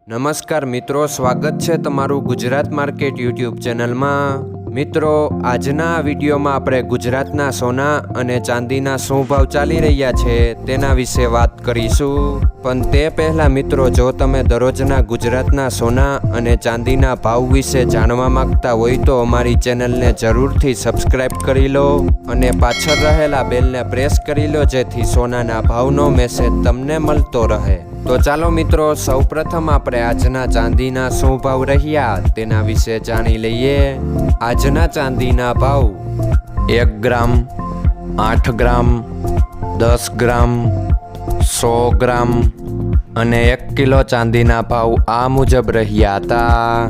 નમસ્કાર મિત્રો, સ્વાગત છે તમારું ગુજરાત માર્કેટ યુટ્યુબ ચેનલમાં। મિત્રો, આજના આ વિડીયોમાં આપણે ગુજરાતના સોના અને ચાંદીના શું ભાવ ચાલી રહ્યા છે તેના વિશે વાત કરીશું। પણ તે પહેલાં મિત્રો, જો તમે દરરોજના ગુજરાતના સોના અને ચાંદીના ભાવ વિશે જાણવા માંગતા હોય તો અમારી ચેનલને જરૂરથી સબસ્ક્રાઈબ કરી લો અને પાછળ રહેલા બેલને પ્રેસ કરી લો, જેથી સોનાના ભાવનો મેસેજ તમને મળતો રહે। તો ચાલો મિત્રો, સૌપ્રથમ આપણે આજના ચાંદીના શું ભાવ રહ્યા તેના વિશે જાણી લઈએ। આજના ચાંદીના ભાવ 1 ગ્રામ, 8 ગ્રામ, 10 ગ્રામ, 100 ગ્રામ અને 1 કિલો ચાંદીના ભાવ આ મુજબ રહ્યા હતા।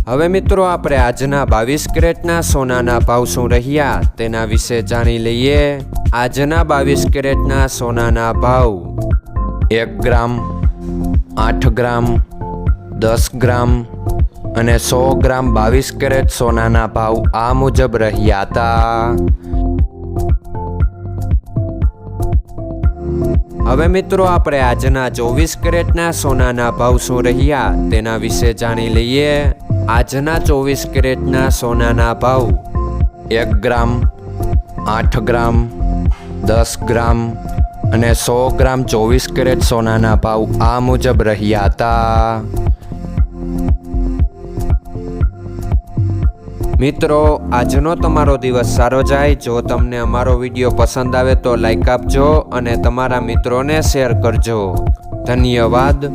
હવે મિત્રો, આપણે આજના 22 કેરેટના સોનાના ભાવ શું રહ્યા તેના વિશે જાણી લઈએ। આજના 22 કેરેટના સોનાના ભાવ 1 ગ્રામ, 8 ગ્રામ, 10 ગ્રામ અને 100 ગ્રામ 22 કેરેટ સોનાના ભાવ આ મુજબ રહ્યા હતા। હવે મિત્રો, આપણે આજના 24 કેરેટના સોનાના ભાવ શું રહ્યા તેના વિશે જાણી લઈએ। આજના 24 કેરેટના સોનાના ભાવ 1 ગ્રામ, 8 ગ્રામ, 10 ગ્રામ અને 100 ગ્રામ 24 કેરેટ સોનાના ભાવ આ મુજબ રહ્યા હતા। મિત્રો, આજનો તમારો દિવસ સારો જાય। જો તમને અમારો વિડીયો પસંદ આવે તો લાઈક આપજો અને તમારા મિત્રોને શેર કરજો। ધન્યવાદ।